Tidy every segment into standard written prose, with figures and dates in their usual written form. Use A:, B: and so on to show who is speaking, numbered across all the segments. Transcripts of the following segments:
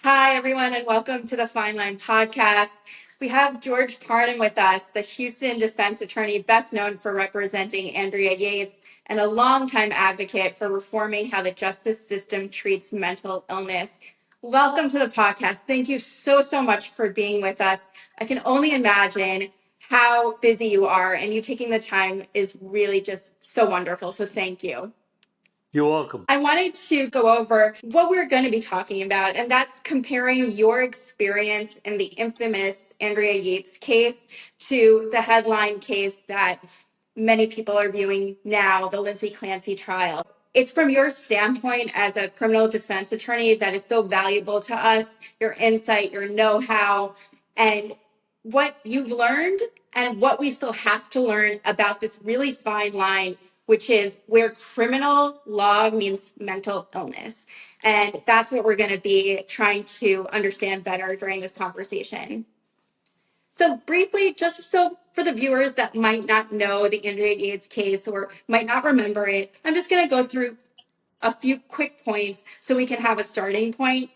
A: Hi, everyone, and welcome to the Fine Line Podcast. We have George Parnham with us, the Houston defense attorney best known for representing Andrea Yates and a longtime advocate for reforming how the justice system treats mental illness. Welcome to the podcast. Thank you so much for being with us. I can only imagine how busy you are, and you taking the time is really just so wonderful. So thank you.
B: You're welcome.
A: I wanted to go over what we're going to be talking about, and that's comparing your experience in the infamous Andrea Yates case to the headline case that many people are viewing now, the Lindsay Clancy trial. It's from your standpoint as a criminal defense attorney that is so valuable to us, your insight, your know-how, and what you've learned and what we still have to learn about this really fine line, which is where criminal law means mental illness. And that's what we're going to be trying to understand better during this conversation. So briefly, just so for the viewers that might not know the Andrea Yates case or might not remember it, I'm just going to go through a few quick points so we can have a starting point.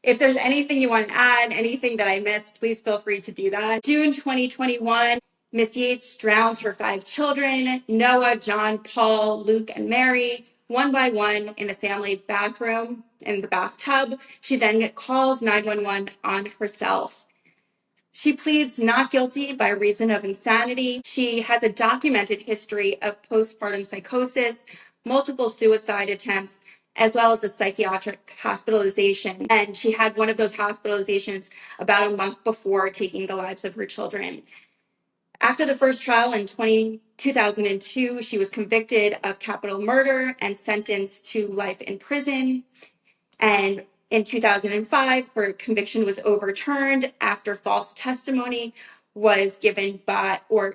A: If there's anything you want to add, anything that I missed, please feel free to do that. June 2021, Miss Yates drowns her 5 children, Noah, John, Paul, Luke, and Mary, one by one in the family bathroom, in the bathtub. She then calls 911 on herself. She pleads not guilty by reason of insanity. She has a documented history of postpartum psychosis, multiple suicide attempts, as well as a psychiatric hospitalization. And she had one of those hospitalizations about a month before taking the lives of her children. After the first trial in 2002, she was convicted of capital murder and sentenced to life in prison. And in 2005, her conviction was overturned after false testimony was given by, or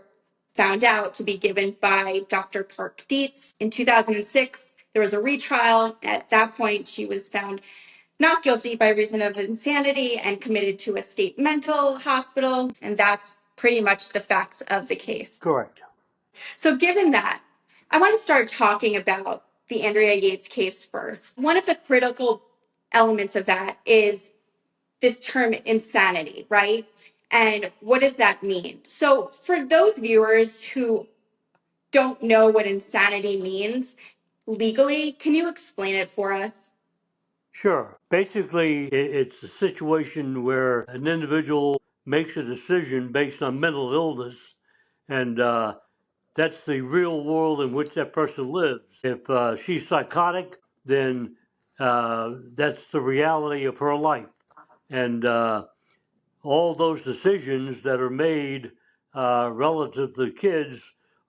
A: found out to be given by Dr. Park Dietz. In 2006, there was a retrial. At that point, she was found not guilty by reason of insanity and committed to a state mental hospital. And that's pretty much the facts of the case.
B: Correct.
A: So given that, I want to start talking about the Andrea Yates case first. One of the critical elements of that is this term insanity, right? And what does that mean? So for those viewers who don't know what insanity means legally, can you explain it for us?
B: Sure. Basically, it's a situation where an individual makes a decision based on mental illness, and that's the real world in which that person lives. If she's psychotic, then that's the reality of her life. And all those decisions that are made relative to kids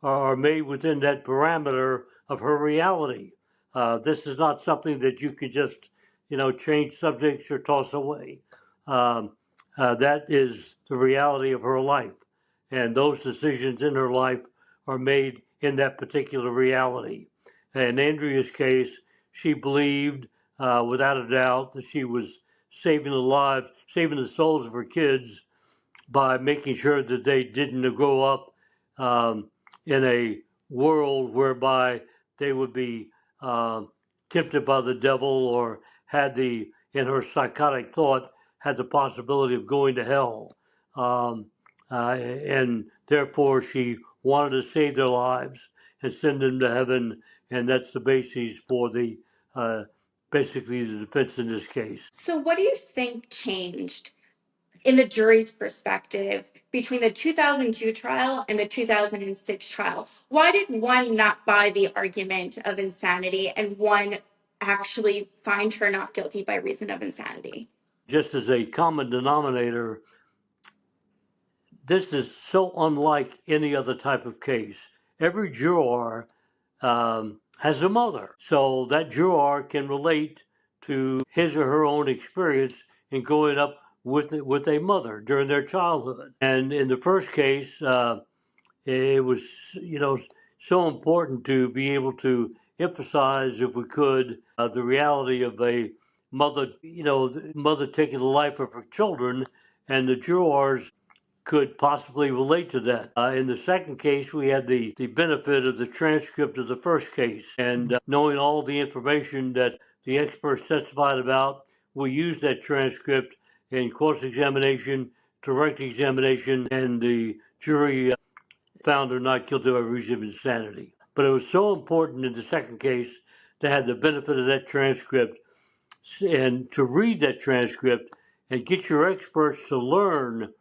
B: are made within that parameter of her reality. This is not something that you could just, change subjects or toss away. That is the reality of her life. And those decisions in her life are made in that particular reality. In Andrea's case, she believed without a doubt that she was saving the lives, saving the souls of her kids by making sure that they didn't grow up in a world whereby they would be tempted by the devil or had in her psychotic thought, had the possibility of going to hell. And therefore, she wanted to save their lives and send them to heaven. And that's the basis for the basically the defense in this case.
A: So what do you think changed in the jury's perspective between the 2002 trial and the 2006 trial? Why did one not buy the argument of insanity and one actually find her not guilty by reason of insanity?
B: Just as a common denominator, this is so unlike any other type of case. Every juror has a mother, so that juror can relate to his or her own experience in growing up with a mother during their childhood. And in the first case, it was so important to be able to emphasize, if we could, the reality of a mother, the mother taking the life of her children, and the jurors could possibly relate to that. In the second case, we had the benefit of the transcript of the first case and knowing all the information that the experts testified about we used that transcript in cross-examination, direct examination, and the jury found her not guilty by reason of insanity. But it was so important in the second case to have the benefit of that transcript and to read that transcript and get your experts to learn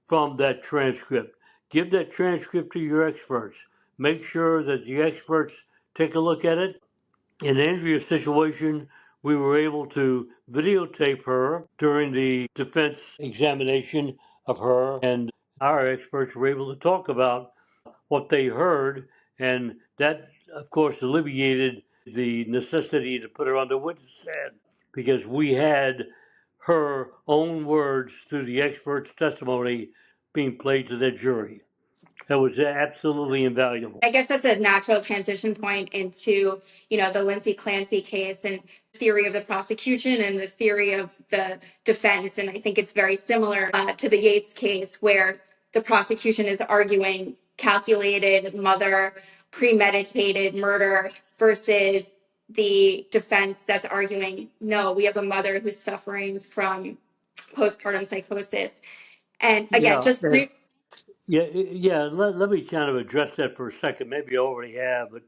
B: from that transcript. Give that transcript to your experts. Make sure that the experts take a look at it. In Andrea's situation, we were able to videotape her during the defense examination of her, and our experts were able to talk about what they heard, and that, of course, alleviated the necessity to put her on the witness stand because we had her own words through the expert's testimony being played to the jury. That was absolutely invaluable.
A: I guess that's a natural transition point into, the Lindsay Clancy case and theory of the prosecution and the theory of the defense. And I think it's very similar to the Yates case, where the prosecution is arguing calculated mother, premeditated murder versus the defense that's arguing, no, we have a mother who's suffering from postpartum psychosis. And again,
B: Yeah, yeah. Let me kind of address that for a second. Maybe I already have, but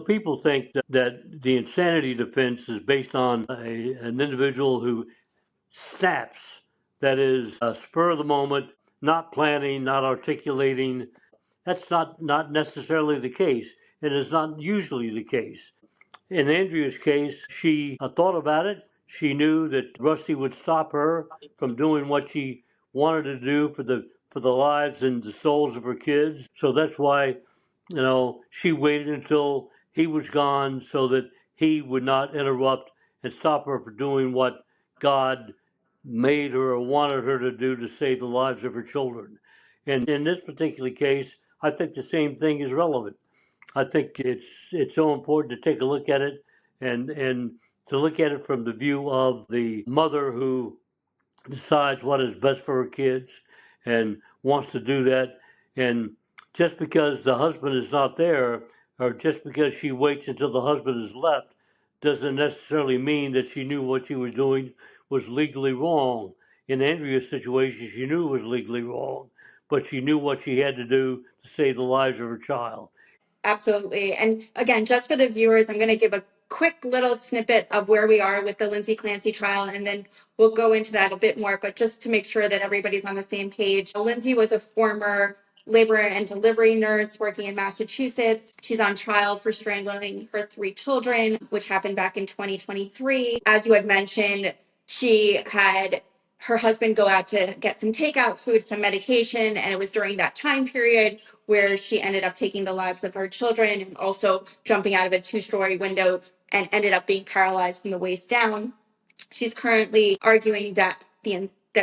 B: people think that the insanity defense is based on an individual who snaps. That is, spur of the moment, not planning, not articulating. That's not necessarily the case, and it's not usually the case. In Andrea's case, she thought about it. She knew that Rusty would stop her from doing what she wanted to do for the lives and the souls of her kids. So that's why, she waited until he was gone so that he would not interrupt and stop her from doing what God made her or wanted her to do to save the lives of her children. And in this particular case, I think the same thing is relevant. I think it's so important to take a look at it and to look at it from the view of the mother who decides what is best for her kids and wants to do that. And just because the husband is not there, or just because she waits until the husband is left, doesn't necessarily mean that she knew what she was doing was legally wrong. In Andrea's situation, she knew it was legally wrong, but she knew what she had to do to save the lives of her child.
A: Absolutely. And again, just for the viewers, I'm going to give a quick little snippet of where we are with the Lindsay Clancy trial, and then we'll go into that a bit more. But just to make sure that everybody's on the same page, Lindsay was a former labor and delivery nurse working in Massachusetts. She's on trial for strangling her 3 children, which happened back in 2023. As you had mentioned, she had her husband go out to get some takeout food, some medication, and it was during that time period where she ended up taking the lives of her children and also jumping out of a 2-story window and ended up being paralyzed from the waist down. She's currently arguing that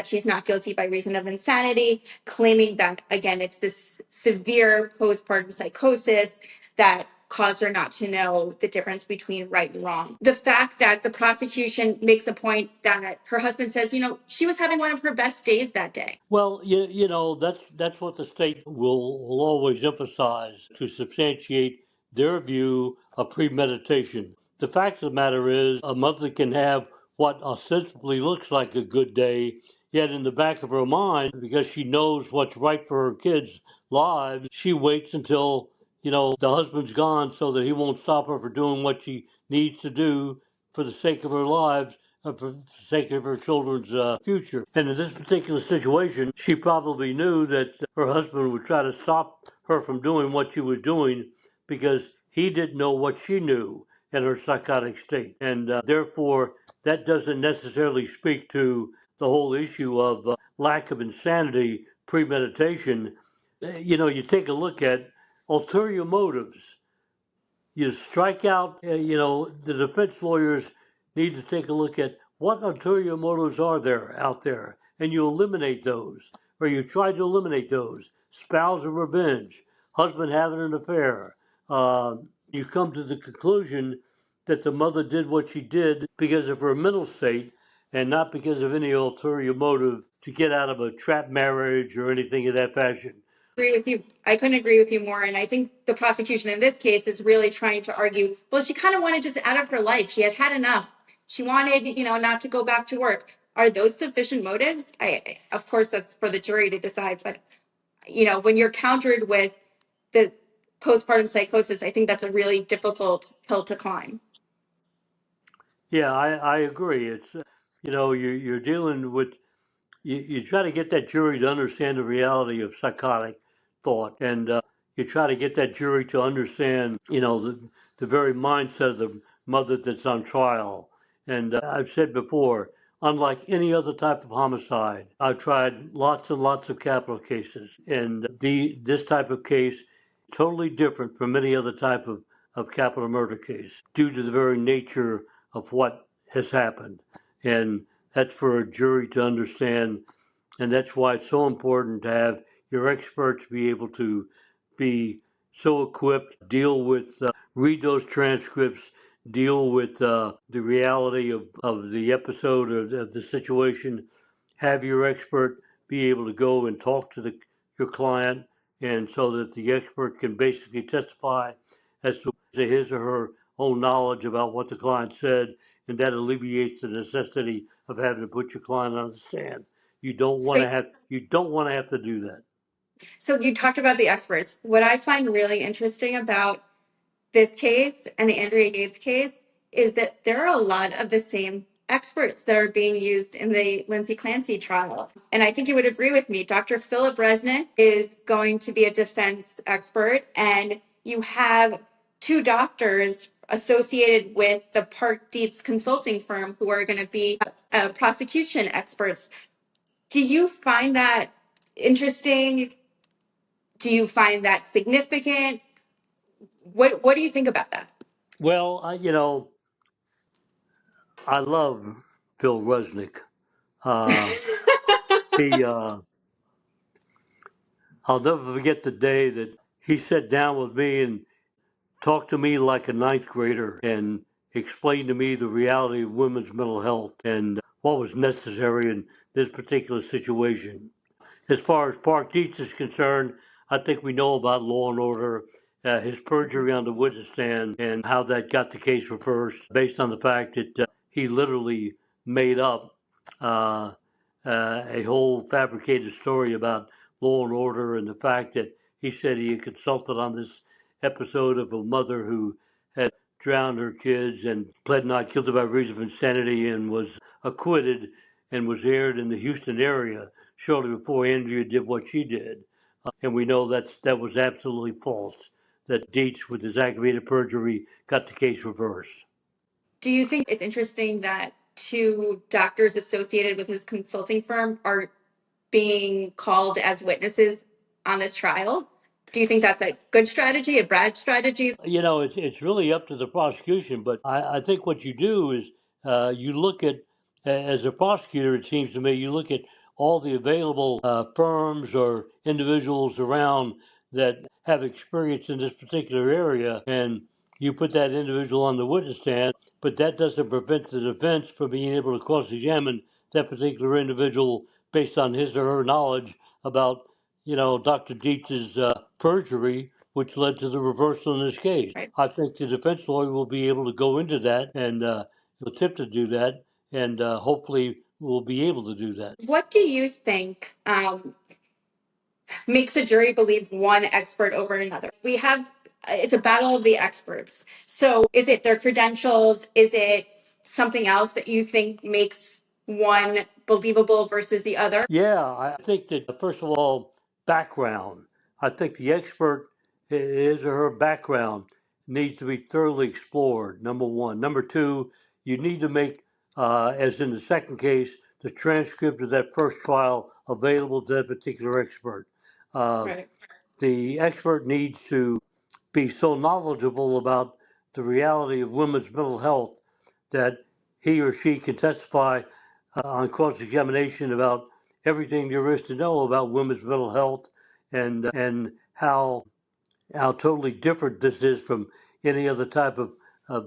A: she's not guilty by reason of insanity, claiming that, again, it's this severe postpartum psychosis that caused her not to know the difference between right and wrong. The fact that the prosecution makes a point that her husband says, she was having one of her best days that day.
B: Well, that's what the state will always emphasize to substantiate their view of premeditation. The fact of the matter is, a mother can have what ostensibly looks like a good day, yet in the back of her mind, because she knows what's right for her kids' lives, she waits until the husband's gone so that he won't stop her for doing what she needs to do for the sake of her lives, for the sake of her children's future. And in this particular situation, she probably knew that her husband would try to stop her from doing what she was doing because he didn't know what she knew in her psychotic state. And therefore, that doesn't necessarily speak to the whole issue of lack of insanity, premeditation. You take a look at ulterior motives. You strike out, the defense lawyers need to take a look at what ulterior motives are there out there, and you eliminate those, or you try to eliminate those. Spousal revenge, husband having an affair. You come to the conclusion that the mother did what she did because of her mental state and not because of any ulterior motive to get out of a trap marriage or anything of that fashion.
A: Agree with you. I couldn't agree with you more. And I think the prosecution in this case is really trying to argue, well, she kind of wanted just out of her life. She had had enough. She wanted, not to go back to work. Are those sufficient motives? Of course, that's for the jury to decide. But, when you're countered with the postpartum psychosis, I think that's a really difficult hill to climb.
B: Yeah, I agree. It's you're dealing with you try to get that jury to understand the reality of psychotic thought, and you try to get that jury to understand the very mindset of the mother that's on trial. And I've said before, unlike any other type of homicide, I've tried lots and lots of capital cases, and this type of case totally different from any other type of capital murder case due to the very nature of what has happened. And that's for a jury to understand, and that's why it's so important to have your experts be able to be so equipped, deal with, read those transcripts, deal with the reality of the episode or of the situation. Have your expert be able to go and talk to your client, and so that the expert can basically testify as to his or her own knowledge about what the client said, and that alleviates the necessity of having to put your client on the stand.
A: So,
B: You don't want to have to do that.
A: so you talked about the experts. What I find really interesting about this case and the Andrea Yates case is that there are a lot of the same experts that are being used in the Lindsay Clancy trial. And I think you would agree with me. Dr. Philip Resnick is going to be a defense expert, and you have two doctors associated with the Park Dietz consulting firm who are going to be prosecution experts. Do you find that interesting? Do you find that significant? What do you think about that?
B: Well, I love Phil Resnick. Uh, he, I'll never forget the day that he sat down with me and talked to me like a ninth grader and explained to me the reality of women's mental health and what was necessary in this particular situation. As far as Park Dietz is concerned, I think we know about Law and Order, his perjury on the witness stand, and how that got the case reversed based on the fact that he literally made up uh, a whole fabricated story about Law and Order, and the fact that he said he had consulted on this episode of a mother who had drowned her kids and pled not guilty by reason of insanity and was acquitted and was aired in the Houston area shortly before Andrea did what she did. And we know that was absolutely false, that Dietz, with his aggravated perjury, got the case reversed.
A: Do you think it's interesting that two doctors associated with his consulting firm are being called as witnesses on this trial? Do you think that's a good strategy, a bad strategy?
B: It's really up to the prosecution, but I think what you do is you look at, as a prosecutor, it seems to me, you look at all the available firms or individuals around that have experience in this particular area, and you put that individual on the witness stand, but that doesn't prevent the defense from being able to cross-examine that particular individual based on his or her knowledge about, Dr. Dietz's perjury, which led to the reversal in this case.
A: Right.
B: I think the defense lawyer will be able to go into that and will attempt to do that, and hopefully will be able to do that.
A: What do you think makes a jury believe one expert over another? We have, it's a battle of the experts. So is it their credentials? Is it something else that you think makes one believable versus the other?
B: Yeah, I think that first of all, background. I think the expert, his or her background, needs to be thoroughly explored. Number one. Number two, you need to make, as in the second case, the transcript of that first trial available to that particular expert. Uh,
A: Right.
B: the expert needs to be so knowledgeable about the reality of women's mental health that he or she can testify on cross examination about everything there is to know about women's mental health and how totally different this is from any other type of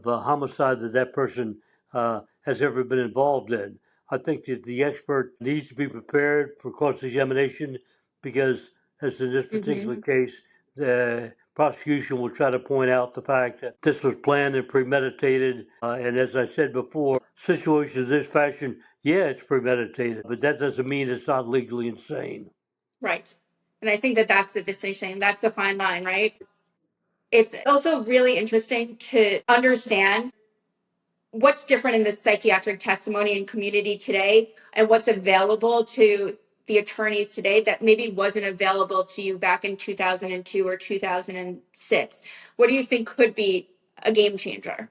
B: homicide that person has ever been involved in. I think that the expert needs to be prepared for cross examination because, as in this particular
A: Mm-hmm.
B: case, the prosecution will try to point out the fact that this was planned and premeditated. And as I said before, situation of this fashion, yeah, it's premeditated, but that doesn't mean it's not legally insane.
A: Right. And I think that that's the distinction. That's the fine line, right? It's also really interesting to understand what's different in the psychiatric testimony and community today and what's available to the attorneys today that maybe wasn't available to you back in 2002 or 2006. What do you think could be a game changer?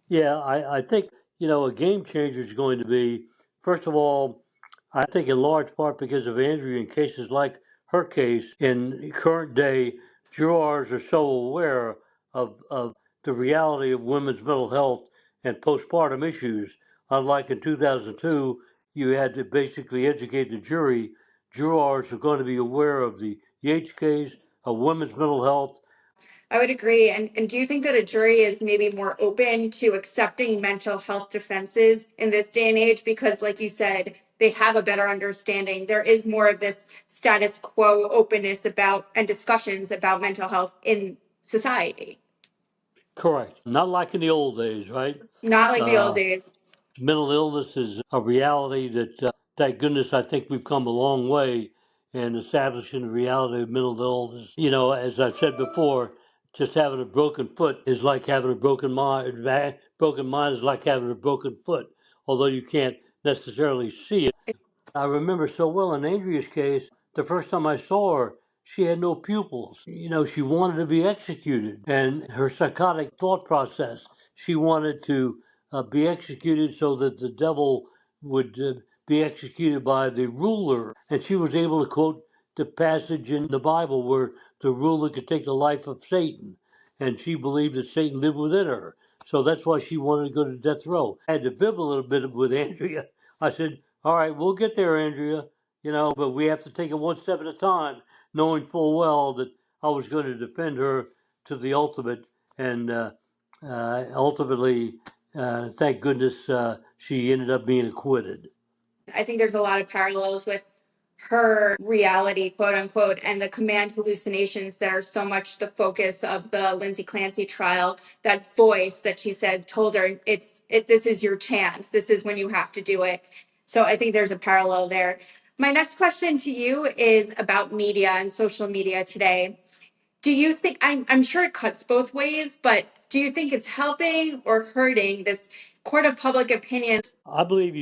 B: Yeah, I think, a game changer is going to be, first of all, I think in large part because of Andrea in cases like her case, in current day, jurors are so aware of the reality of women's mental health and postpartum issues. Unlike in 2002, you had to basically educate the jury. Jurors are going to be aware of the Yates case, of women's mental health.
A: I would agree. And do you think that a jury is maybe more open to accepting mental health defenses in this day and age? Because, like you said, they have a better understanding. There is more of this status quo openness about and discussions about mental health in society,
B: Correct. Not like in the old days, right?
A: not like the old
B: Uh,
A: days.
B: Mental illness is a reality that, thank goodness, I think we've come a long way in establishing the reality of mental illness. As I've said before, just having a broken foot is like having a broken mind. Broken mind is like having a broken foot, although you can't necessarily see it. I remember so well in Andrea's case, the first time I saw her, she had no pupils. She wanted to be executed, and her psychotic thought process, she wanted to be executed so that the devil would be executed by the ruler. And she was able to quote the passage in the Bible where the ruler could take the life of Satan, and she believed that Satan lived within her. So that's why she wanted to go to death row. I had to fib a little bit with Andrea. I said, all right, we'll get there, Andrea, but we have to take it one step at a time, knowing full well that I was going to defend her to the ultimate. And ultimately, thank goodness, she ended up being acquitted.
A: I think there's a lot of parallels with her reality, quote unquote, and the command hallucinations that are so much the focus of the Lindsay Clancy trial. That voice that she said told her, this is your chance. This is when you have to do it. So I think there's a parallel there. My next question to you is about media and social media today. Do you think, I'm sure it cuts both ways, but do you think it's helping or hurting this court of public opinion?
B: I believe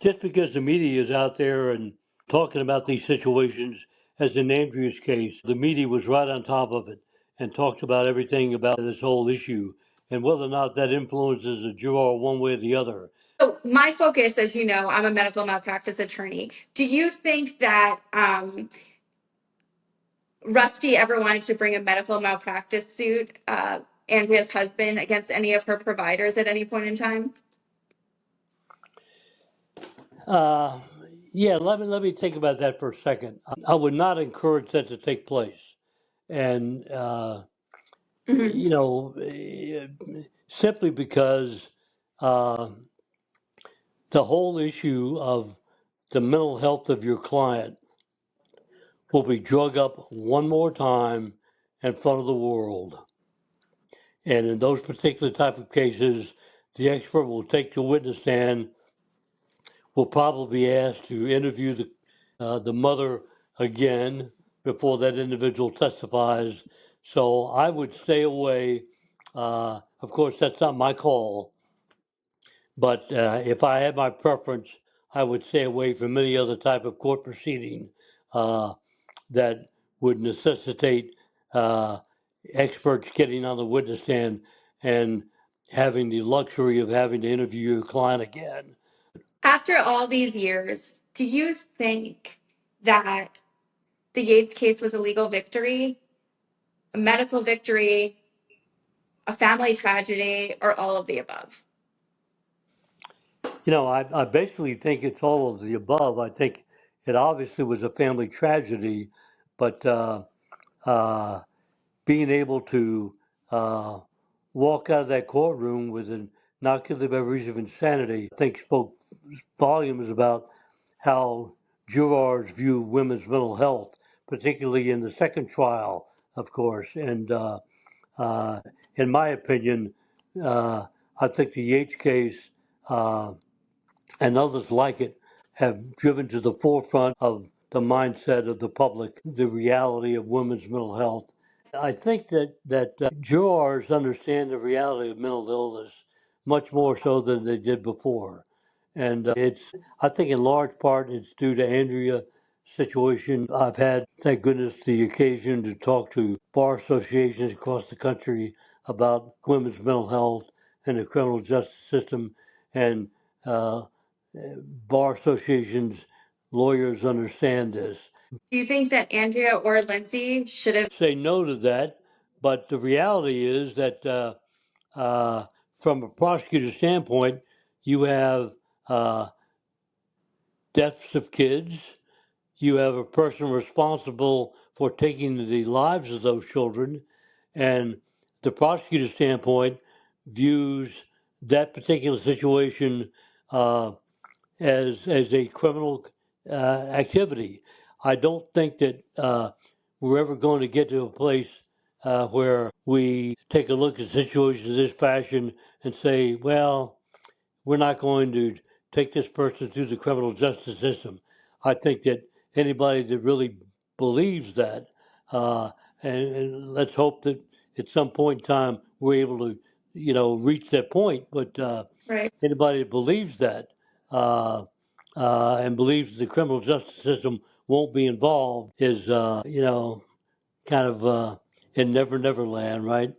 B: just because the media is out there and talking about these situations, as in Andrew's case, the media was right on top of it and talked about everything about this whole issue and whether or not that influences a juror one way or the other.
A: So my focus, as you know, I'm a medical malpractice attorney. Do you think that Rusty ever wanted to bring a medical malpractice suit, Andrea's husband, against any of her providers at any point in time?
B: Uh, yeah, let me think about that for a second. I would not encourage that to take place, and
A: Mhm.
B: simply because uh, the whole issue of the mental health of your client will be drug up one more time in front of the world. And in those particular type of cases, the expert will take the witness stand, will probably be asked to interview the mother again before that individual testifies. So I would stay away. Of course, that's not my call, but if I had my preference, I would stay away from any other type of court proceeding uh, that would necessitate uh, experts getting on the witness stand and having the luxury of having to interview your client again.
A: After all these years, do you think that the Yates case was a legal victory, a medical victory, a family tragedy, or all of the above?
B: I basically think it's all of the above. I think it obviously was a family tragedy, but uh, being able to uh, walk out of that courtroom with a not guilty by reason of insanity, I think spoke volumes about how jurors view women's mental health, particularly in the second trial, of course. And uh, in my opinion, uh, I think the Yates case uh, and others like it have driven to the forefront of the mindset of the public the reality of women's mental health. I think that jurors understand the reality of mental illness much more so than they did before, and I think in large part it's due to Andrea's situation. I've had, thank goodness, the occasion to talk to bar associations across the country about women's mental health and the criminal justice system, and uh, bar associations, lawyers understand this.
A: Do you think that Andrea or Lindsay should have?
B: Say no to that, but the reality is that from a prosecutor standpoint, you have uh, deaths of kids, you have a person responsible for taking the lives of those children, and the prosecutor standpoint views that particular situation uh, as a criminal activity. I don't think that we're ever going to get to a place where we take a look at situations of this fashion and say, well, we're not going to take this person through the criminal justice system. I think that anybody that really believes that, uh, and let's hope that at some point in time we're able to, reach that point. But
A: Right.
B: anybody that believes that and believes the criminal justice system won't be involved is, kind of in Never Never Land, right?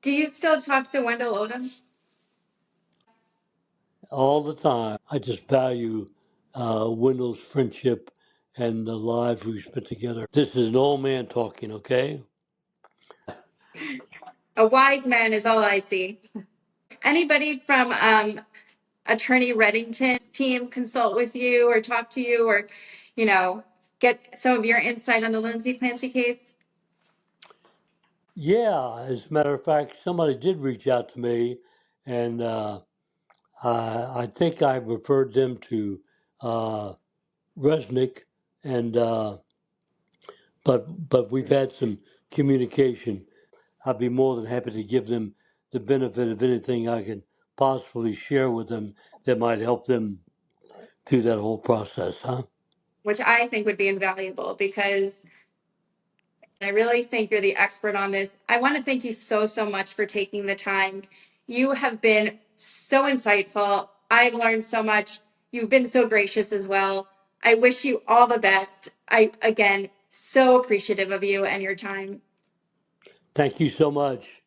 A: Do you still talk to Wendell Odom?
B: All the time. I just value Wendell's friendship and the lives we've spent together. This is an old man talking, okay?
A: A wise man is all I see. Anybody from Attorney Reddington's team consult with you or talk to you or, you know, get some of your insight on the Lindsay Clancy case?
B: Yeah, as a matter of fact, somebody did reach out to me, and I think I referred them to uh, Resnick, and but we've had some communication. I'd be more than happy to give them the benefit of anything I can possibly share with them that might help them through that whole process, huh?
A: Which I think would be invaluable because I really think you're the expert on this. I want to thank you so, so much for taking the time. You have been so insightful. I've learned so much. You've been so gracious as well. I wish you all the best. Again, so appreciative of you and your time.
B: Thank you so much.